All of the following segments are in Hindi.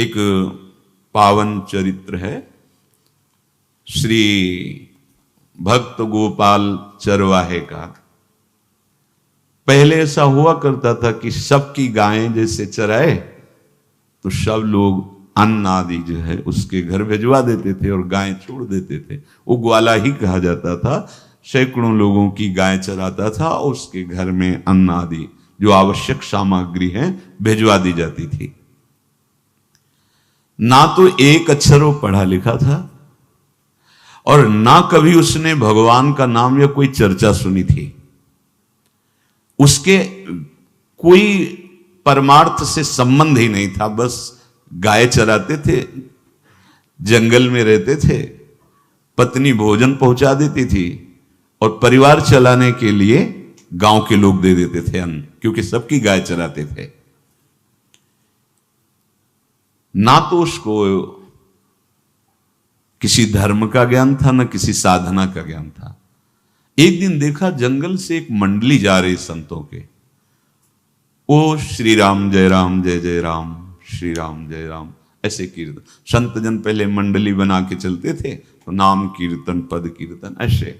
एक पावन चरित्र है श्री भक्त गोपाल चरवाहे का। पहले ऐसा हुआ करता था कि सबकी गायें जैसे चराए तो सब लोग अन्न आदि जो है उसके घर भिजवा देते थे और गायें छोड़ देते थे। वो ग्वाला ही कहा जाता था। सैकड़ों लोगों की गाय चराता था और उसके घर में अन्न आदि जो आवश्यक सामग्री है भिजवा दी जाती थी। ना तो एक अक्षर वो पढ़ा लिखा था और ना कभी उसने भगवान का नाम या कोई चर्चा सुनी थी। उसके कोई परमार्थ से संबंध ही नहीं था। बस गाय चराते थे, जंगल में रहते थे, पत्नी भोजन पहुंचा देती थी और परिवार चलाने के लिए गांव के लोग दे देते थे अन्न, क्योंकि सबकी गाय चराते थे। ना तो उसको किसी धर्म का ज्ञान था, ना किसी साधना का ज्ञान था। एक दिन देखा जंगल से एक मंडली जा रही संतों के। ओ श्री राम जय राम जय जय राम, श्री राम जय राम, ऐसे कीर्तन। संत जन पहले मंडली बना के चलते थे तो नाम कीर्तन पद कीर्तन ऐसे।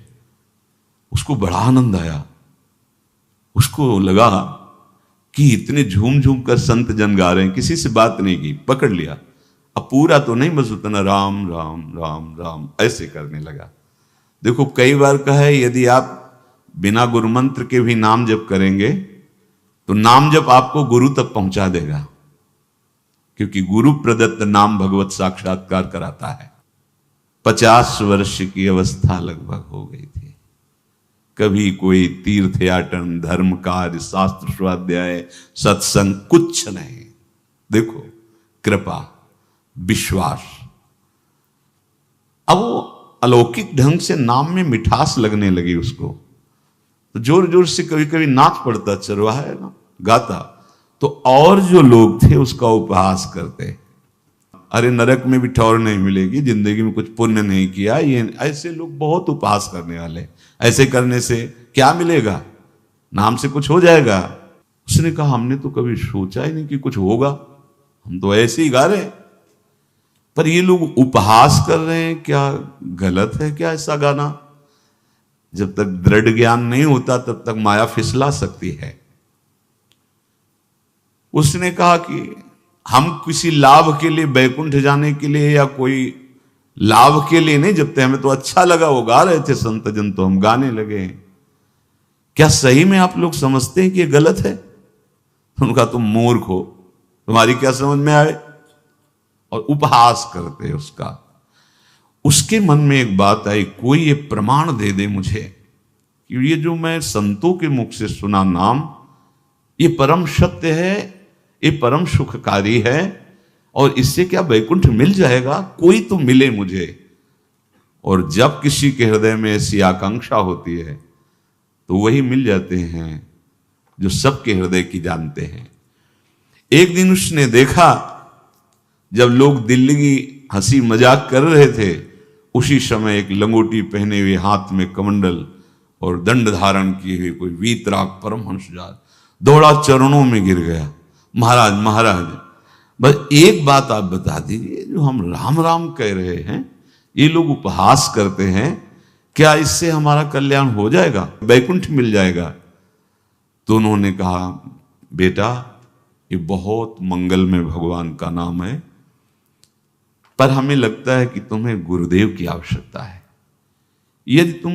उसको बड़ा आनंद आया। उसको लगा कि इतने झूम झूम कर संत जन गा रहे हैं, किसी से बात नहीं की, पकड़ लिया। अब पूरा तो नहीं, बस उतना राम राम राम राम ऐसे करने लगा। देखो कई बार कहा है यदि आप बिना गुरु मंत्र के भी नाम जप करेंगे तो नाम जप आपको गुरु तक पहुंचा देगा, क्योंकि गुरु प्रदत्त नाम भगवत साक्षात्कार कराता है। 50 वर्ष की अवस्था लगभग हो गई थी। कभी कोई तीर्थ याटन, धर्म कार्य, शास्त्र स्वाध्याय, सत्संग कुछ नहीं। देखो कृपा, विश्वास। अब वो अलौकिक ढंग से नाम में मिठास लगने लगी उसको, तो जोर जोर से कभी कभी नाच पड़ता, चरवाहा है ना, गाता, तो और जो लोग थे उसका उपहास करते। अरे नरक में भी ठौर नहीं मिलेगी, जिंदगी में कुछ पुण्य नहीं किया, ये ऐसे लोग बहुत उपहास करने वाले। ऐसे करने से क्या मिलेगा, नाम से कुछ हो जाएगा। उसने कहा हमने तो कभी सोचा ही नहीं कि कुछ होगा, हम तो ऐसे ही गा रहे हैं। पर ये लोग उपहास कर रहे हैं, क्या गलत है क्या ऐसा गाना? जब तक दृढ़ ज्ञान नहीं होता तब तक माया फिसला सकती है। उसने कहा कि हम किसी लाभ के लिए, बैकुंठ जाने के लिए या कोई लाभ के लिए नहीं जपते, हमें तो अच्छा लगा, वो गा रहे थे संत जन तो हम गाने लगे। क्या सही में आप लोग समझते हैं कि ये गलत है? उनका तुम मूर्ख हो, तुम्हारी क्या समझ में आए? और उपहास करते उसका। उसके मन में एक बात आई, कोई ये प्रमाण दे दे मुझे कि ये जो मैं संतों के मुख से सुना नाम, ये परम सत्य है, ये परम सुखकारी है और इससे क्या वैकुंठ मिल जाएगा? कोई तो मिले मुझे। और जब किसी के हृदय में ऐसी आकांक्षा होती है तो वही मिल जाते हैं जो सबके हृदय की जानते हैं। एक दिन उसने देखा जब लोग दिल्ली की हंसी मजाक कर रहे थे, उसी समय एक लंगोटी पहने हुए, हाथ में कमंडल और दंड धारण किए हुए कोई वीतराग परमहंस दौड़ा, चरणों में गिर गया। महाराज महाराज, बस एक बात आप बता दीजिए, जो हम राम राम कह रहे हैं, ये लोग उपहास करते हैं, क्या इससे हमारा कल्याण हो जाएगा, वैकुंठ मिल जाएगा? तो उन्होंने कहा बेटा ये बहुत मंगल में भगवान का नाम है, पर हमें लगता है कि तुम्हें गुरुदेव की आवश्यकता है। यदि तुम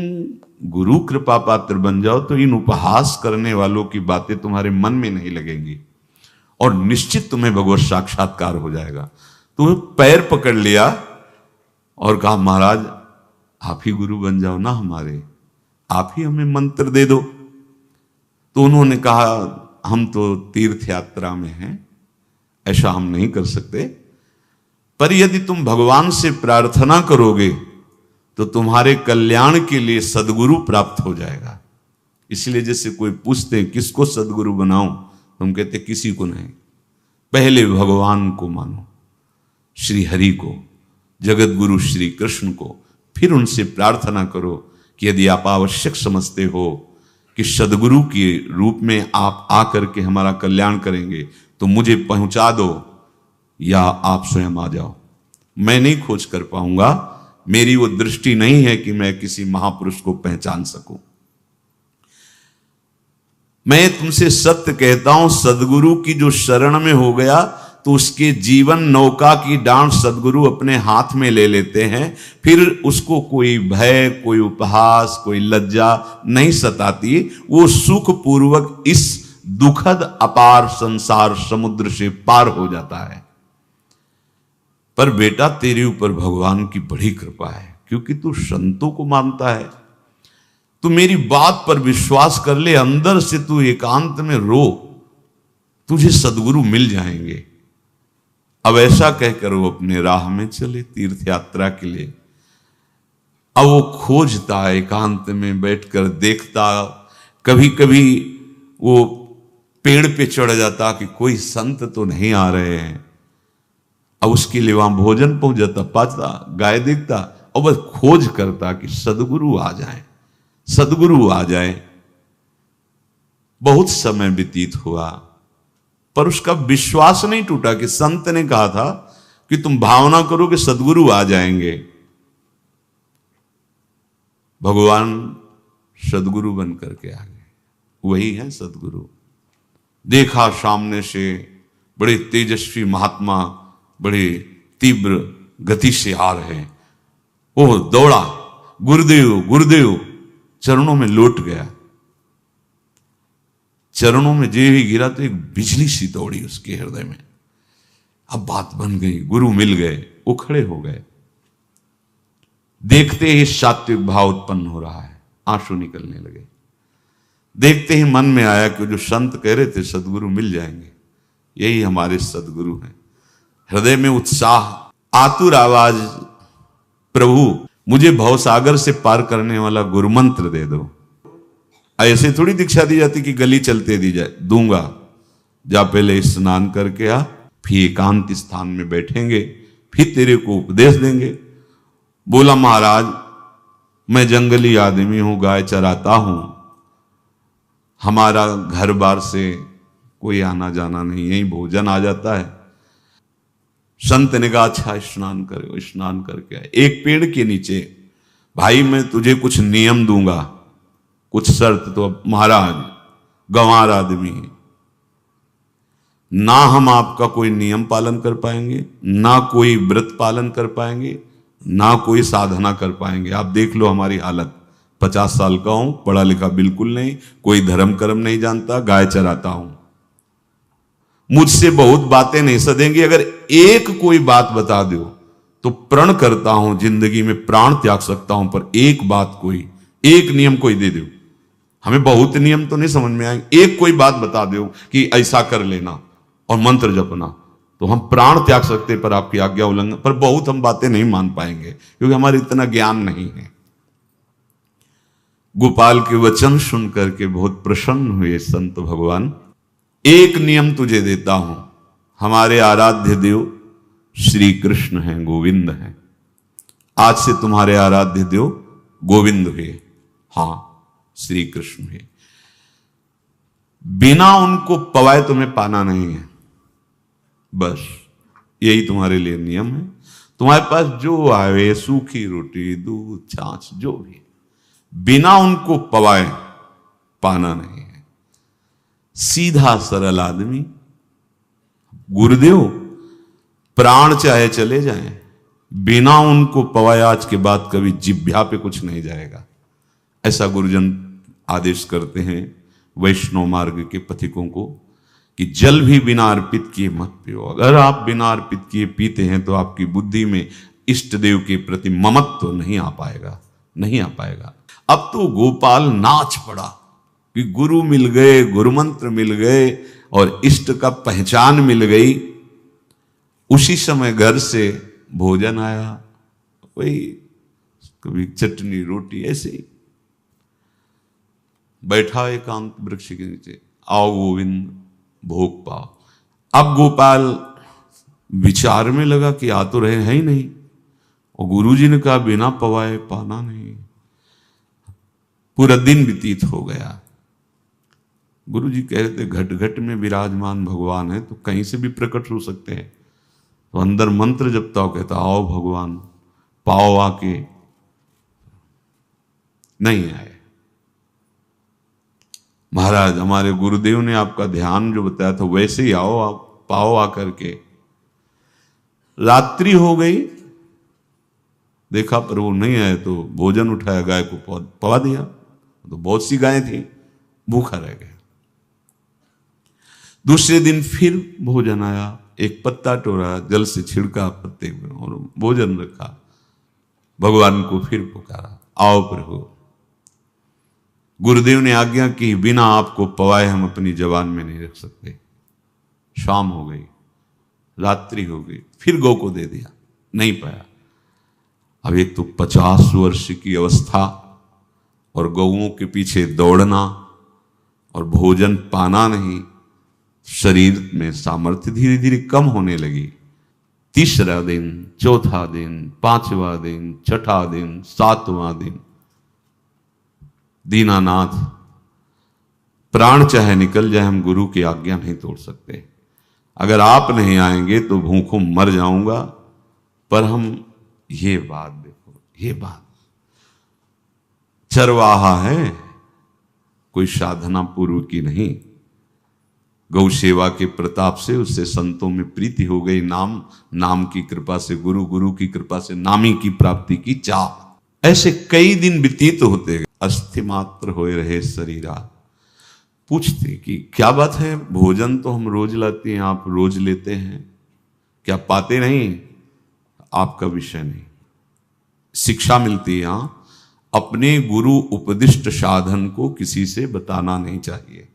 गुरु कृपा पात्र बन जाओ तो इन उपहास करने वालों की बातें तुम्हारे मन में नहीं लगेंगी और निश्चित तुम्हें भगवत साक्षात्कार हो जाएगा। तो पैर पकड़ लिया और कहा महाराज आप ही गुरु बन जाओ ना हमारे, आप ही हमें मंत्र दे दो। तो उन्होंने कहा हम तो तीर्थ यात्रा में हैं, ऐसा हम नहीं कर सकते, पर यदि तुम भगवान से प्रार्थना करोगे तो तुम्हारे कल्याण के लिए सदगुरु प्राप्त हो जाएगा। इसलिए जैसे कोई पूछते किसको सदगुरु बनाऊं, तुम कहते किसी को नहीं, पहले भगवान को मानो, श्री हरि को, जगत गुरु श्री कृष्ण को, फिर उनसे प्रार्थना करो कि यदि आप आवश्यक समझते हो कि सदगुरु के रूप में आप आकर के हमारा कल्याण करेंगे तो मुझे पहुंचा दो, या आप स्वयं आ जाओ। मैं नहीं खोज कर पाऊंगा, मेरी वो दृष्टि नहीं है कि मैं किसी महापुरुष को पहचान सकूं। मैं तुमसे सत्य कहता हूं, सदगुरु की जो शरण में हो गया तो उसके जीवन नौका की डांट सदगुरु अपने हाथ में ले लेते हैं। फिर उसको कोई भय, कोई उपहास, कोई लज्जा नहीं सताती। वो सुख पूर्वक इस दुखद अपार संसार समुद्र से पार हो जाता है। पर बेटा, तेरे ऊपर भगवान की बड़ी कृपा है, क्योंकि तू संतों को मानता है। तू मेरी बात पर विश्वास कर ले, अंदर से तू एकांत में रो, तुझे सदगुरु मिल जाएंगे। अब ऐसा कहकर वो अपने राह में चले तीर्थ यात्रा के लिए। अब वो खोजता, एकांत में बैठकर देखता। कभी कभी वो पेड़ पे चढ़ जाता कि कोई संत तो नहीं आ रहे हैं। अब उसके लिए वहां भोजन पहुंच जाता, पाता, गाय देखता और बस खोज करता कि सदगुरु आ जाए, सदगुरु आ जाए। बहुत समय व्यतीत हुआ, पर उसका विश्वास नहीं टूटा कि संत ने कहा था कि तुम भावना करो कि सदगुरु आ जाएंगे। भगवान सदगुरु बन करके आ गए। वही है सदगुरु। देखा सामने से बड़े तेजस्वी महात्मा बड़े तीव्र गति से आ रहे हैं। वो दौड़ा, गुरुदेव गुरुदेव, चरणों में लौट गया। चरणों में जे ही गिरा तो एक बिजली सी दौड़ी उसके हृदय में। अब बात बन गई, गुरु मिल गए। वो खड़े हो गए। देखते ही सात्विक भाव उत्पन्न हो रहा है, आंसू निकलने लगे। देखते ही मन में आया कि जो संत कह रहे थे सदगुरु मिल जाएंगे, यही हमारे सदगुरु हैं। हृदय में उत्साह, आतुर आवाज, प्रभु मुझे भवसागर से पार करने वाला गुरु मंत्र दे दो। ऐसे थोड़ी दीक्षा दी जाती कि गली चलते दी जाए। दूंगा, जा पहले स्नान करके आ, फिर एकांत स्थान में बैठेंगे, फिर तेरे को उपदेश देंगे। बोला महाराज, मैं जंगली आदमी हूं, गाय चराता हूं, हमारा घर बार से कोई आना जाना नहीं, यही भोजन आ जाता है। संत ने कहा अच्छा स्नान करो। स्नान करके आए। एक पेड़ के नीचे, भाई मैं तुझे कुछ नियम दूंगा, कुछ शर्त। तो महाराज गंवार आदमी है, ना हम आपका कोई नियम पालन कर पाएंगे, ना कोई व्रत पालन कर पाएंगे, ना कोई साधना कर पाएंगे। आप देख लो हमारी हालत। 50 साल का हूं, पढ़ा लिखा बिल्कुल नहीं, कोई धर्म कर्म नहीं जानता, गाय चराता हूं। मुझसे बहुत बातें नहीं सदेंगी। अगर एक कोई बात बता दो तो प्रण करता हूं जिंदगी में प्राण त्याग सकता हूं, पर एक बात, कोई एक नियम कोई दे दो। हमें बहुत नियम तो नहीं समझ में आएंगे, एक कोई बात बता दो कि ऐसा कर लेना और मंत्र जपना, तो हम प्राण त्याग सकते, पर आपकी आज्ञा उल्लंघन। पर बहुत हम बातें नहीं मान पाएंगे क्योंकि हमारे इतना ज्ञान नहीं है। गोपाल के वचन सुन करके बहुत प्रसन्न हुए संत भगवान। एक नियम तुझे देता हूं, हमारे आराध्य देव श्री कृष्ण हैं, गोविंद हैं। आज से तुम्हारे आराध्य देव गोविंद हुए, हां श्री कृष्ण हुए। बिना उनको पवाए तुम्हें पाना नहीं है, बस यही तुम्हारे लिए नियम है। तुम्हारे पास जो आवे, सूखी रोटी, दूध, छाछ, जो भी, बिना उनको पवाए पाना नहीं है। सीधा सरल आदमी। गुरुदेव प्राण चाहे चले जाएं, बिना उनको पवाए आज के बाद कभी जिह्वा पे कुछ नहीं जाएगा। ऐसा गुरुजन आदेश करते हैं वैष्णव मार्ग के पथिकों को कि जल भी बिना अर्पित किए मत पियो। अगर आप बिना अर्पित किए पीते हैं तो आपकी बुद्धि में इष्ट देव के प्रति ममत्व तो नहीं आ पाएगा, नहीं आ पाएगा। अब तो गोपाल नाच पड़ा कि गुरु मिल गए, गुरु मंत्र मिल गए और इष्ट का पहचान मिल गई। उसी समय घर से भोजन आया, वही कभी चटनी रोटी, ऐसे ही बैठा एकांत वृक्ष के नीचे। आओ गोविंद, भोग पाओ। अब गोपाल विचार में लगा कि आ तो रहे हैं ही नहीं, और गुरुजी ने कहा बिना पवाए पाना नहीं। पूरा दिन व्यतीत हो गया। गुरुजी कह रहे थे घट घट में विराजमान भगवान है तो कहीं से भी प्रकट हो सकते हैं, तो अंदर मंत्र जपता हो, कहता आओ भगवान, पाओ आके, नहीं आए। महाराज हमारे गुरुदेव ने आपका ध्यान जो बताया था वैसे ही आओ, आप पाओ आकर के। रात्रि हो गई, देखा पर वो नहीं आए, तो भोजन उठाया, गाय को पवा दिया। तो बहुत सी गायें थी, भूखा रह गया। दूसरे दिन फिर भोजन आया, एक पत्ता टोरा, जल से छिड़का पत्ते में और भोजन रखा। भगवान को फिर पुकारा, आओ प्रभु। गुरुदेव ने आज्ञा की, बिना आपको पवाए हम अपनी जबान में नहीं रख सकते। शाम हो गई, रात्रि हो गई, फिर गौ को दे दिया, नहीं पाया। अब एक तो 50 वर्ष की अवस्था और गौओं के पीछे दौड़ना और भोजन पाना नहीं, शरीर में सामर्थ्य धीरे धीरे कम होने लगी। तीसरा दिन, चौथा दिन, पांचवा दिन, छठा दिन, सातवां दिन, दीनानाथ प्राण चाहे निकल जाए, हम गुरु की आज्ञा नहीं तोड़ सकते। अगर आप नहीं आएंगे तो भूखों मर जाऊंगा। पर हम ये बात देखो, ये बात चरवाहा है, कोई साधना पूर्व की नहीं। गौ सेवा के प्रताप से उससे संतों में प्रीति हो गई, नाम की कृपा से, गुरु की कृपा से नामी की प्राप्ति की चाह। ऐसे कई दिन व्यतीत होते गए, अस्थि मात्र होए रहे शरीरा। पूछते कि क्या बात है, भोजन तो हम रोज लाते हैं, आप रोज लेते हैं, क्या पाते नहीं? आपका विषय नहीं। शिक्षा मिलती है यहां, अपने गुरु उपदिष्ट साधन को किसी से बताना नहीं चाहिए।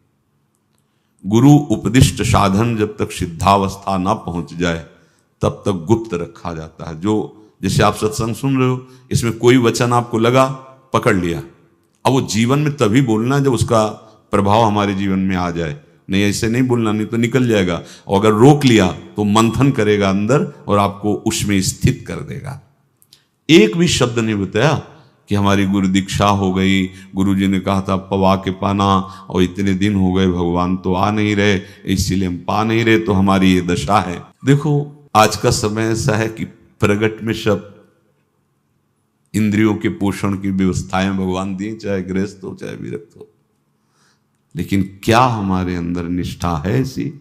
गुरु उपदिष्ट साधन जब तक सिद्धावस्था ना पहुंच जाए तब तक गुप्त रखा जाता है। जो जैसे आप सत्संग सुन रहे हो, इसमें कोई वचन आपको लगा, पकड़ लिया, अब वो जीवन में तभी बोलना जब उसका प्रभाव हमारे जीवन में आ जाए। नहीं ऐसे नहीं बोलना, नहीं तो निकल जाएगा। और अगर रोक लिया तो मंथन करेगा अंदर और आपको उसमें स्थित कर देगा। एक भी शब्द नहीं बताया कि हमारी गुरु दीक्षा हो गई, गुरु जी ने कहा था पवा के पाना, और इतने दिन हो गए भगवान तो आ नहीं रहे, इसीलिए हम पा नहीं रहे, तो हमारी ये दशा है। देखो आज का समय ऐसा है कि प्रगट में सब इंद्रियों के पोषण की व्यवस्थाएं भगवान दी, चाहे गृहस्थ हो चाहे विरक्त हो, लेकिन क्या हमारे अंदर निष्ठा है ऐसी?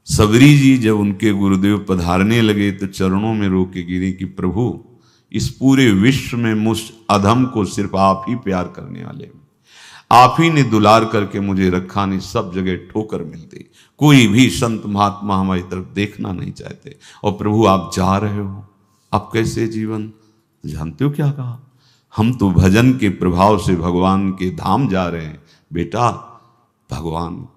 सबरी जी जब उनके गुरुदेव पधारने लगे तो चरणों में रो के गिरे कि प्रभु, इस पूरे विश्व में मुझ अधम को सिर्फ आप ही प्यार करने वाले, आप ही ने दुलार करके मुझे रखा, नहीं सब जगह ठोकर मिलती, कोई भी संत महात्मा हमारी तरफ देखना नहीं चाहते, और प्रभु आप जा रहे हो, आप कैसे जीवन? जानते हो क्या कहा? हम तो भजन के प्रभाव से भगवान के धाम जा रहे हैं बेटा, भगवान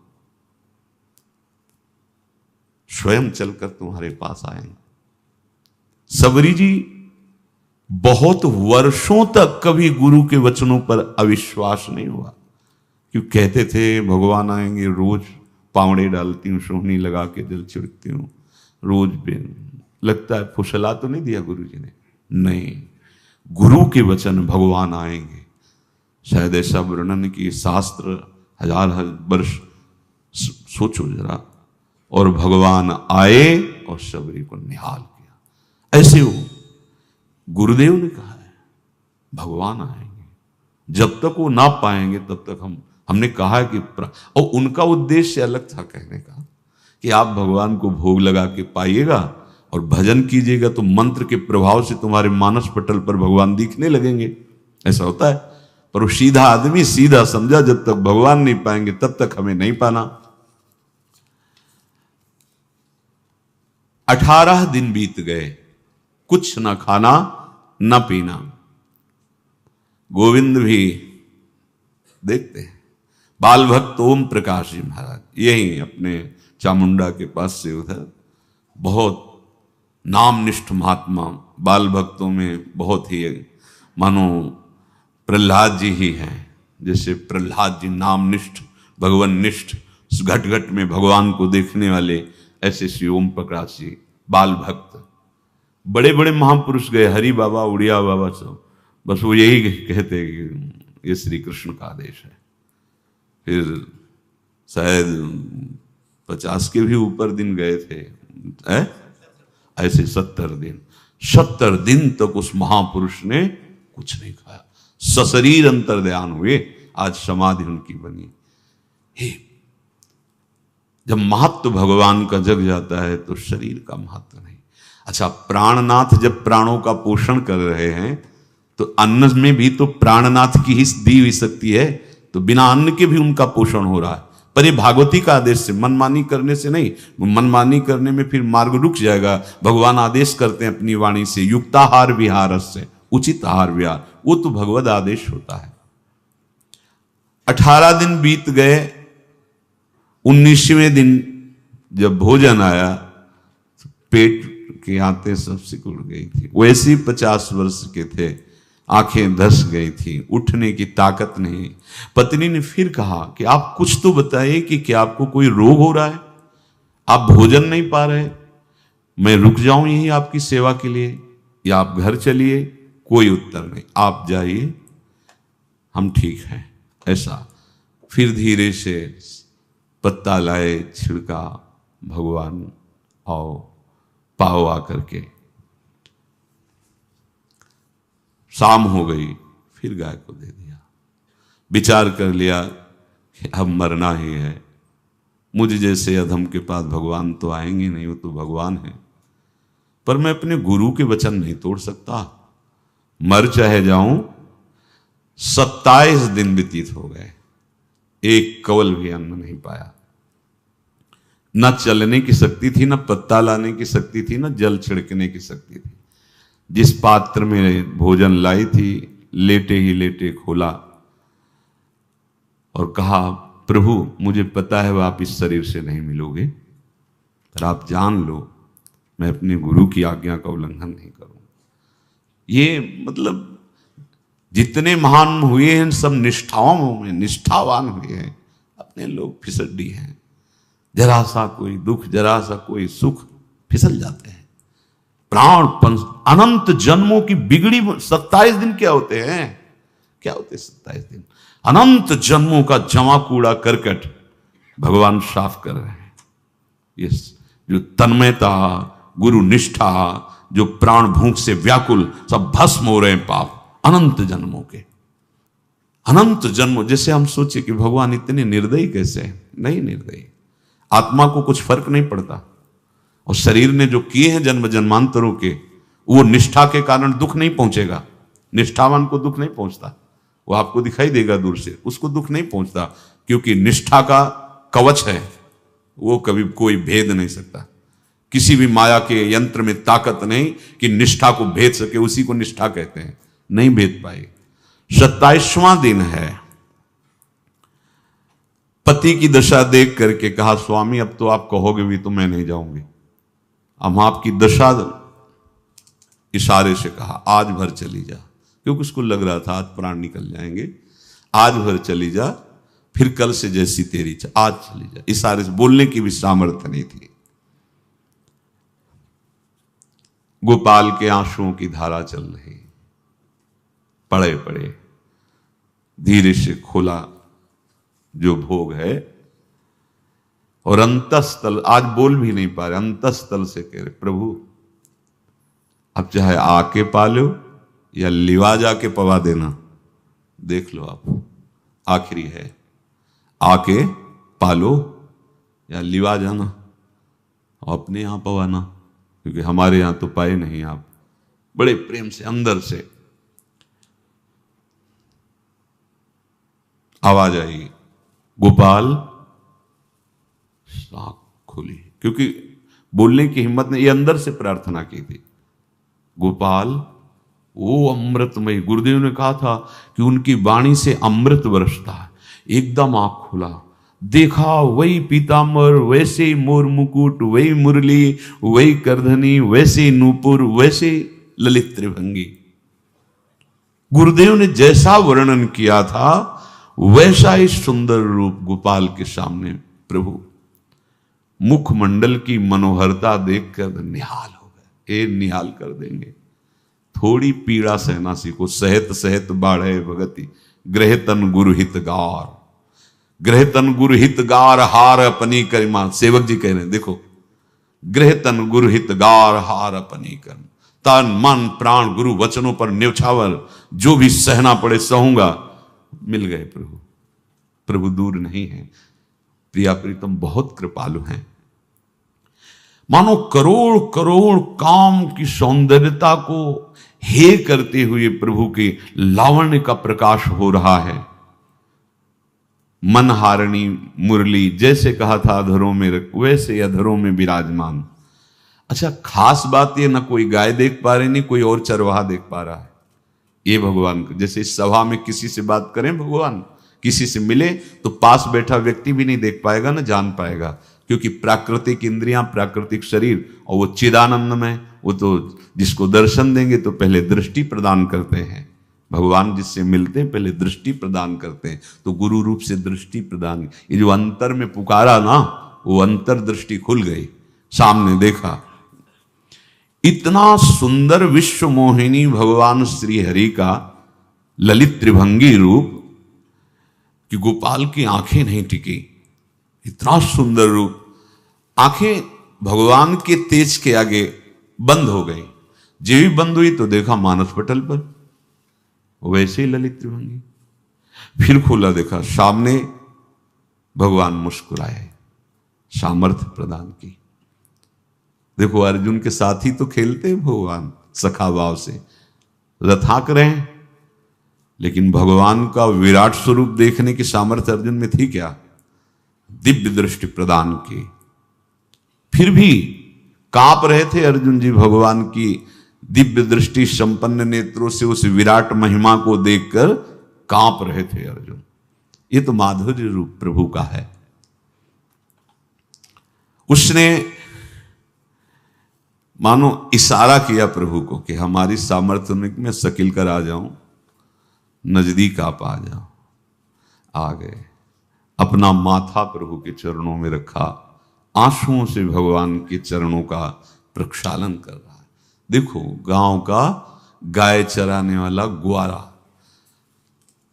स्वयं चलकर तुम्हारे पास आएंगे। सबरी जी बहुत वर्षों तक कभी गुरु के वचनों पर अविश्वास नहीं हुआ, क्यों कहते थे भगवान आएंगे, रोज पावड़े डालती हूँ, सोहनी लगा के जल छिड़कती हूँ, रोज लगता है फुसला तो नहीं दिया गुरु जी ने? नहीं, गुरु के वचन भगवान आएंगे। शायद ऐसा वर्णन कि शास्त्र हजार वर्ष सोचो जरा, और भगवान आए और सबरी को निहाल किया। ऐसे हो गुरुदेव ने कहा है भगवान आएंगे, जब तक वो ना पाएंगे तब तक हमने कहा है कि और उनका उद्देश्य अलग था कहने का कि आप भगवान को भोग लगा के पाइएगा और भजन कीजिएगा तो मंत्र के प्रभाव से तुम्हारे मानस पटल पर भगवान दिखने लगेंगे। ऐसा होता है, पर वो सीधा आदमी सीधा समझा, जब तक भगवान नहीं पाएंगे तब तक हमें नहीं पाना। 18 दिन बीत गए, कुछ ना खाना ना पीना। गोविंद भी देखते हैं, बाल भक्त ओम प्रकाश जी महाराज यही अपने चामुंडा के पास से उधर, बहुत नामनिष्ठ महात्मा, बाल भक्तों में बहुत ही मानो प्रहलाद जी ही हैं। जैसे प्रहलाद जी नामनिष्ठ भगवान निष्ठ, घट घट में भगवान को देखने वाले, ऐसे श्री ओम प्रकाश जी बाल भक्त। बड़े बड़े महापुरुष गए, हरि बाबा, उड़िया बाबा, सब बस वो यही कहते कि ये श्री कृष्ण का आदेश है। फिर शायद 50 के भी ऊपर दिन गए थे, ऐसे 70 दिन तक उस महापुरुष ने कुछ नहीं खाया, सशरीर अंतर्ध्यान हुए। आज समाधि उनकी बनी। हे, जब महत्व भगवान का जग जाता है तो शरीर का महत्व नहीं। अच्छा, प्राणनाथ जब प्राणों का पोषण कर रहे हैं तो अन्न में भी तो प्राणनाथ की ही दी हुई शक्ति है, तो बिना अन्न के भी उनका पोषण हो रहा है। पर ये भागवती का आदेश से, मनमानी करने से नहीं। मनमानी करने में फिर मार्ग रुक जाएगा। भगवान आदेश करते हैं अपनी वाणी से, युक्ताहार विहार से, उचित आहार विहार, वो तो भगवद आदेश होता है। 18 दिन बीत गए, 19वें दिन जब भोजन आया तो पेट की आंतें सब सिकुड़ गई थी। वैसे ही 50 वर्ष के थे, आंखें धस गई थी, उठने की ताकत नहीं। पत्नी ने फिर कहा कि आप कुछ तो बताइए कि क्या आपको कोई रोग हो रहा है? आप भोजन नहीं पा रहे, मैं रुक जाऊं यही आपकी सेवा के लिए, या आप घर चलिए? कोई उत्तर नहीं। आप जाइए, हम ठीक हैं, ऐसा। फिर धीरे से पत्ता लाए, छिड़का भगवान, आओ पाओ आकर के। शाम हो गई, फिर गाय को दे दिया। विचार कर लिया कि अब मरना ही है, मुझ जैसे अधम के पास भगवान तो आएंगे नहीं, वो तो भगवान है। पर मैं अपने गुरु के वचन नहीं तोड़ सकता, मर चाहे जाऊं। 27 दिन व्यतीत हो गए, एक कवल भी अन्न नहीं पाया। न चलने की शक्ति थी, न पत्ता लाने की शक्ति थी, न जल छिड़कने की शक्ति थी। जिस पात्र में भोजन लाई थी, लेटे ही लेटे खोला और कहा, प्रभु मुझे पता है आप इस शरीर से नहीं मिलोगे, पर आप जान लो मैं अपने गुरु की आज्ञा का उल्लंघन नहीं करूंगा। ये मतलब जितने महान हुए हैं सब निष्ठाओं में निष्ठावान हुए हैं। अपने लोग फिसड्डी हैं, जरा सा कोई दुख, जरा सा कोई सुख, फिसल जाते हैं। प्राण अनंत जन्मों की बिगड़ी 27 दिन क्या होते हैं? क्या होते 27 दिन? अनंत जन्मों का जमा कूड़ा करकट भगवान साफ कर रहे हैं। ये जो तन्मयता, गुरु निष्ठा, जो प्राण भूख से व्याकुल, सब भस्म हो रहे हैं पाप अनंत जन्मों के। अनंत जन्मों, जैसे हम सोचे कि भगवान इतने निर्दयी कैसे हैं? नहीं निर्दयी, आत्मा को कुछ फर्क नहीं पड़ता। और शरीर ने जो किए हैं जन्म जन्मांतरों के, वो निष्ठा के कारण दुख नहीं पहुंचेगा। निष्ठावान को दुख नहीं पहुंचता, वो आपको दिखाई देगा दूर से, उसको दुख नहीं पहुंचता, क्योंकि निष्ठा का कवच है, वो कभी कोई भेद नहीं सकता। किसी भी माया के यंत्र में ताकत नहीं कि निष्ठा को भेद सके, उसी को निष्ठा कहते हैं, नहीं भेद पाए। 27वां दिन है, पति की दशा देख करके कहा, स्वामी अब तो आप कहोगे भी तो मैं नहीं जाऊंगी। हम आपकी दशा, इशारे से कहा, आज भर चली जा, क्योंकि उसको लग रहा था आज प्राण निकल जाएंगे। आज भर चली जा, फिर कल से जैसी तेरी आज चली जा। इशारे से, बोलने की भी सामर्थ्य नहीं थी। गोपाल के आंसुओं की धारा चल रही, पड़े पड़े धीरे से खोला जो भोग है, और अंतस्थल, आज बोल भी नहीं पा रहे, अंतस्थल से कह रहे, प्रभु अब चाहे आके पालो या लिवा जाके पवा देना, देख लो आप, आखिरी है, आके पालो या लिवा जाना और अपने यहां पवाना, क्योंकि हमारे यहां तो पाए नहीं आप। बड़े प्रेम से अंदर से आवाज आई, गोपाल। आंख खुली, क्योंकि बोलने की हिम्मत ने, ये अंदर से प्रार्थना की थी, गोपाल वो अमृतमय। गुरुदेव ने कहा था कि उनकी वाणी से अमृत बरसता है। एकदम आंख खुला, देखा वही पीतांबर, वैसे ही मोर मुकुट, वही मुरली, वही करधनी, वैसे नूपुर, वैसे ललित त्रिभंगी। गुरुदेव ने जैसा वर्णन किया था वैसा ही सुंदर रूप गोपाल के सामने। प्रभु मुखमंडल की मनोहरता देखकर निहाल हो गए। ए निहाल कर देंगे, थोड़ी पीड़ा सहना सीखो। सहत सहत बाढ़े भगति, ग्रह तन गुरु हितगार, ग्रह तन गुरु हितगार, हार अपनी करिमा। सेवक जी कह रहे हैं, देखो गृह तन गुरु हित गार हार अपनी कर्म, तन मन प्राण गुरु वचनों पर न्यौछावर, जो भी सहना पड़े सहूंगा। मिल गए प्रभु, प्रभु दूर नहीं है। प्रिया प्रीतम बहुत कृपालु हैं। मानो करोड़ करोड़ काम की सौंदर्यता को हे करते हुए प्रभु के लावण्य का प्रकाश हो रहा है। मनहारिणी मुरली, जैसे कहा था अधरों में वैसे अधरों में विराजमान। अच्छा, खास बात ये, ना कोई गाय देख पा रहे, नहीं कोई और चरवाहा देख पा रहा है। ये भगवान, जैसे इस सभा में किसी से बात करें भगवान, किसी से मिले तो पास बैठा व्यक्ति भी नहीं देख पाएगा, ना जान पाएगा, क्योंकि प्राकृतिक इंद्रियां, प्राकृतिक शरीर, और वो चिदानंद में, वो तो जिसको दर्शन देंगे तो पहले दृष्टि प्रदान करते हैं। भगवान जिससे मिलते हैं पहले दृष्टि प्रदान करते हैं, तो गुरु रूप से दृष्टि प्रदान। ये जो अंतर में पुकारा ना, वो अंतर दृष्टि खुल गई, सामने देखा। इतना सुंदर विश्व मोहिनी भगवान श्री हरि का ललित त्रिभंगी रूप कि गोपाल की आंखें नहीं टिकी। इतना सुंदर रूप, आंखें भगवान के तेज के आगे बंद हो गई। जो भी बंद हुई तो देखा मानस पटल पर वैसे ही ललित त्रिभंगी। फिर खोला, देखा सामने भगवान मुस्कुराए, सामर्थ्य प्रदान की। देखो अर्जुन के साथ ही तो खेलते हैं भगवान सखा भाव से, रथाक रहे हैं, लेकिन भगवान का विराट स्वरूप देखने की सामर्थ्य अर्जुन में थी क्या? दिव्य दृष्टि प्रदान की। फिर भी कांप रहे थे अर्जुन जी भगवान की दिव्य दृष्टि संपन्न नेत्रों से उस विराट महिमा को देखकर कांप रहे थे अर्जुन। ये तो माधुर्य रूप प्रभु का है। उसने मानो इशारा किया प्रभु को कि हमारी सामर्थ्य में मैं शकील कर आ जाऊं, नजदीक आप आ जाओ। आ गए, अपना माथा प्रभु के चरणों में रखा, आंसुओं से भगवान के चरणों का प्रक्षालन कर रहा है। देखो गांव का गाय चराने वाला ग्वारा,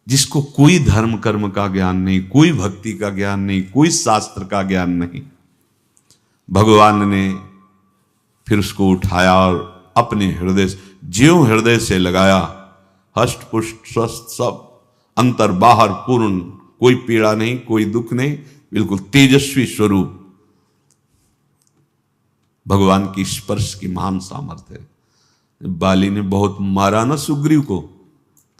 जिसको कोई धर्म कर्म का ज्ञान नहीं, कोई भक्ति का ज्ञान नहीं, कोई शास्त्र का ज्ञान नहीं, भगवान ने फिर उसको उठाया और अपने हृदय से, ज्यों हृदय से लगाया, हष्ट पुष्ट स्वस्थ सब, अंतर बाहर पूर्ण, कोई पीड़ा नहीं, कोई दुख नहीं, बिल्कुल तेजस्वी स्वरूप। भगवान की स्पर्श की महान सामर्थ्य है। बाली ने बहुत मारा ना सुग्रीव को,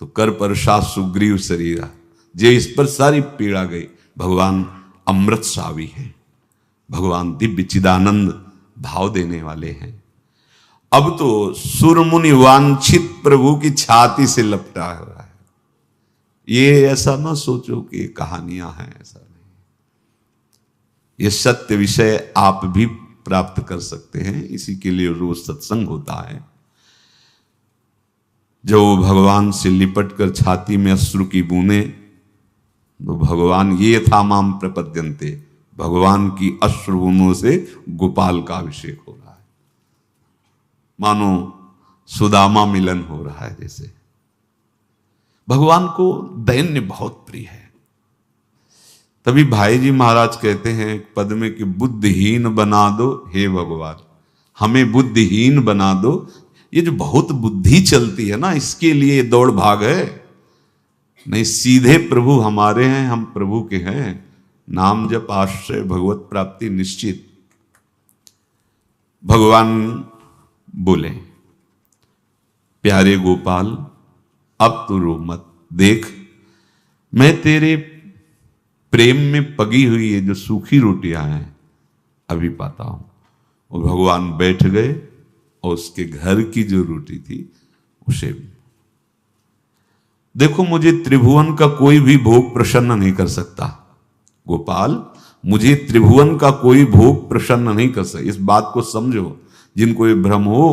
तो कर प्रसाद सुग्रीव शरीरा, जे इस पर सारी पीड़ा गई। भगवान अमृत सावी है, भगवान दिव्य चिदानंद भाव देने वाले हैं। अब तो सुरमुनि वांछित प्रभु की छाती से लपटा हुआ है। ये ऐसा ना सोचो कि कहानियां हैं, ऐसा नहीं। ये सत्य विषय आप भी प्राप्त कर सकते हैं, इसी के लिए रोज सत्संग होता है। जब वो भगवान से लिपट कर छाती में अश्रु की बूंदे, तो भगवान ये था माम प्रपद्यन्ते, भगवान की अश्रु बूंदों से गोपाल का अभिषेक हो रहा है। मानो सुदामा मिलन हो रहा है जैसे। भगवान को दैन्य बहुत प्रिय है। तभी भाई जी महाराज कहते हैं पद में कि बुद्धिहीन बना दो हे भगवान, हमें बुद्धिहीन बना दो। ये जो बहुत बुद्धि चलती है ना, इसके लिए दौड़ भाग है। नहीं, सीधे प्रभु हमारे हैं, हम प्रभु के हैं। नाम जप आश्रय भगवत प्राप्ति निश्चित। भगवान बोले, प्यारे गोपाल अब तो रो मत, देख मैं तेरे प्रेम में पगी हुई ये जो सूखी रोटियां हैं अभी पाता हूं। और भगवान बैठ गए और उसके घर की जो रोटी थी उसे, देखो मुझे त्रिभुवन का कोई भी भोग प्रसन्न नहीं कर सकता गोपाल, मुझे त्रिभुवन का कोई भोग प्रसन्न नहीं कर सकता। इस बात को समझो। जिनको ये भ्रम हो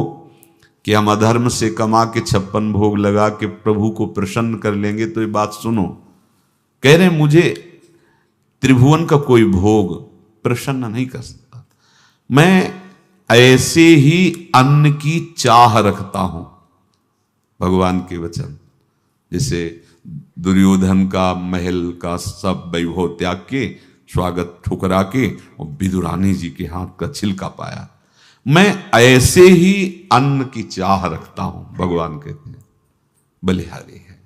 कि हम अधर्म से कमा के 56 भोग लगा के प्रभु को प्रसन्न कर लेंगे, तो ये बात सुनो। कह रहे मुझे त्रिभुवन का कोई भोग प्रसन्न नहीं कर सकता, मैं ऐसे ही अन्न की चाह रखता हूं। भगवान के वचन, जैसे दुर्योधन का महल का सब वैभव त्याग के, स्वागत ठुकरा के और विदुरानी जी के हाथ का छिलका पाया। मैं ऐसे ही अन्न की चाह रखता हूं, भगवान कहते हैं, बलिहारी है।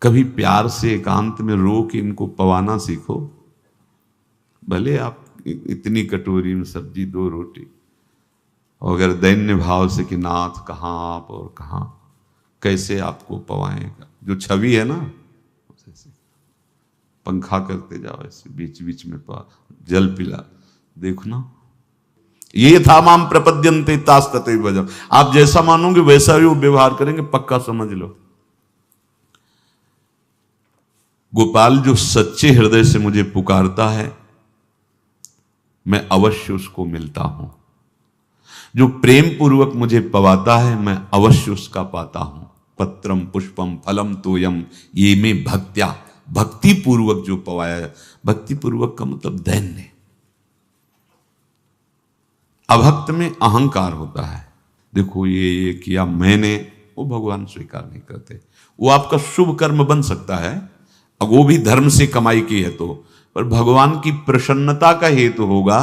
कभी प्यार से एकांत में रो के इनको पवाना सीखो। भले आप इतनी कटोरी में सब्जी, 2 रोटी, और अगर दैन्य भाव से कि नाथ कहां आप और कहां, कैसे आपको पवाएगा, जो छवि है ना, पंखा करते जाओ ऐसे बीच बीच में जल पिला, देखो ना, ये था माम प्रपद्यन्ते तास्तते भजम। आप जैसा मानोगे वैसा ही वो व्यवहार करेंगे, पक्का समझ लो। गोपाल जो सच्चे हृदय से मुझे पुकारता है, मैं अवश्य उसको मिलता हूं। जो प्रेम पूर्वक मुझे पवाता है, मैं अवश्य उसका पाता हूं। पत्रम पुष्पम फलम तोयम ये में भक्त्या, भक्ति पूर्वक जो पवाया है। भक्ति पूर्वक का मतलब दैन्य। अभक्त में अहंकार होता है, देखो ये किया मैंने, वो भगवान स्वीकार नहीं करते। वो आपका शुभ कर्म बन सकता है, अब वो भी धर्म से कमाई की है तो, पर भगवान की प्रसन्नता का हेतु होगा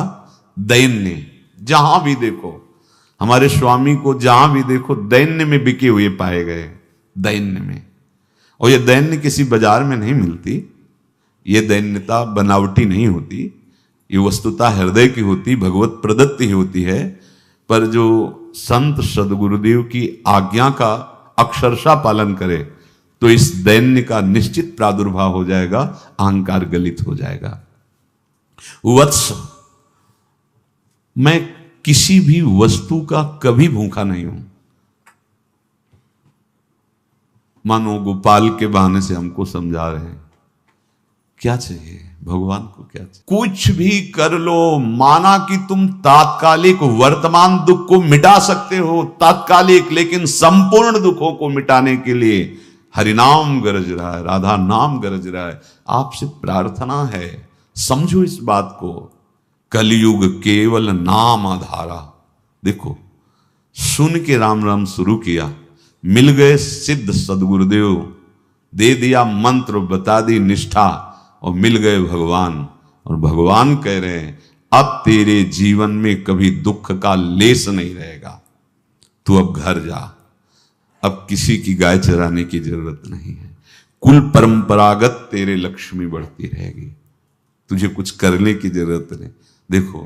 दैन्य। जहां भी देखो, हमारे स्वामी को जहां भी देखो दैन्य में बिके हुए पाए गए, दैन्य में। और ये दैन्य किसी बाजार में नहीं मिलती, ये दैन्यता बनावटी नहीं होती, ये वस्तुतः हृदय की होती, भगवत प्रदत्त ही होती है। पर जो संत सदगुरुदेव की आज्ञा का अक्षरशः पालन करे तो इस दैन्य का निश्चित प्रादुर्भाव हो जाएगा, अहंकार गलित हो जाएगा। वत्स, मैं किसी भी वस्तु का कभी भूखा नहीं हूं। मानो गोपाल के बहाने से हमको समझा रहे हैं, क्या चाहिए भगवान को, क्या चाहिए? कुछ भी कर लो, माना कि तुम तात्कालिक वर्तमान दुख को मिटा सकते हो, तात्कालिक, लेकिन संपूर्ण दुखों को मिटाने के लिए हरिनाम गरज रहा है, राधा नाम गरज रहा है। आपसे प्रार्थना है, समझो इस बात को। कलयुग केवल नाम आधारा। देखो, सुन के राम राम शुरू किया, मिल गए सिद्ध सदगुरुदेव, दे दिया मंत्र, बता दी निष्ठा, और मिल गए भगवान। और भगवान कह रहे हैं, अब तेरे जीवन में कभी दुख का लेस नहीं रहेगा, तू अब घर जा, अब किसी की गाय चराने की जरूरत नहीं है, कुल परंपरागत तेरे लक्ष्मी बढ़ती रहेगी, तुझे कुछ करने की जरूरत नहीं। देखो,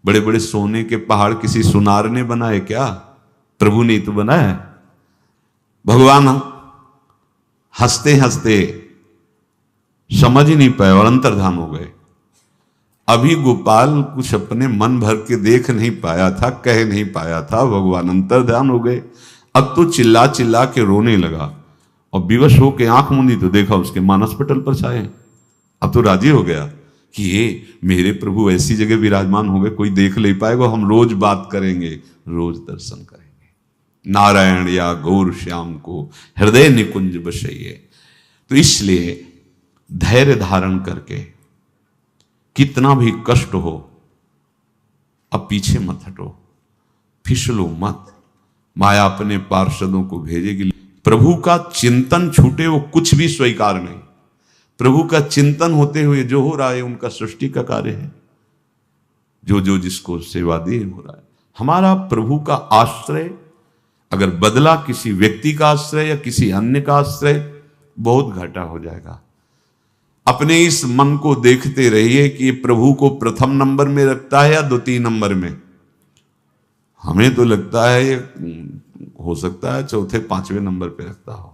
बड़े बड़े सोने के पहाड़ किसी सुनार ने बनाए क्या? प्रभु ने तो बनाया। भगवान हंसते हंसते समझ ही नहीं पाए और अंतर्धान हो गए। अभी गोपाल कुछ अपने मन भर के देख नहीं पाया था, कह नहीं पाया था, भगवान अंतर्धान हो गए। अब तो चिल्ला चिल्ला के रोने लगा और विवश होके आंख मूंदी तो देखा उसके मानस पटल पर छाए। अब तो राजी हो गया कि ये मेरे प्रभु ऐसी जगह विराजमान हो गए, कोई देख नहीं पाएगा, हम रोज बात करेंगे, रोज दर्शन करेंगे। नारायण या गौर श्याम को हृदय निकुंज बसइए। तो इसलिए धैर्य धारण करके, कितना भी कष्ट हो, अब पीछे मत हटो, फिसलो मत। माया अपने पार्षदों को भेजेगी। प्रभु का चिंतन छूटे वो कुछ भी स्वीकार नहीं। प्रभु का चिंतन होते हुए जो हो रहा है उनका सृष्टि का कार्य है, जो जो जिसको सेवा दी हो रहा है। हमारा प्रभु का आश्रय अगर बदला किसी व्यक्ति का आश्रय या किसी अन्य का आश्रय, बहुत घाटा हो जाएगा। अपने इस मन को देखते रहिए कि प्रभु को प्रथम नंबर में रखता है या द्वितीय नंबर में। हमें तो लगता है हो सकता है चौथे पांचवें नंबर पे रखता हो।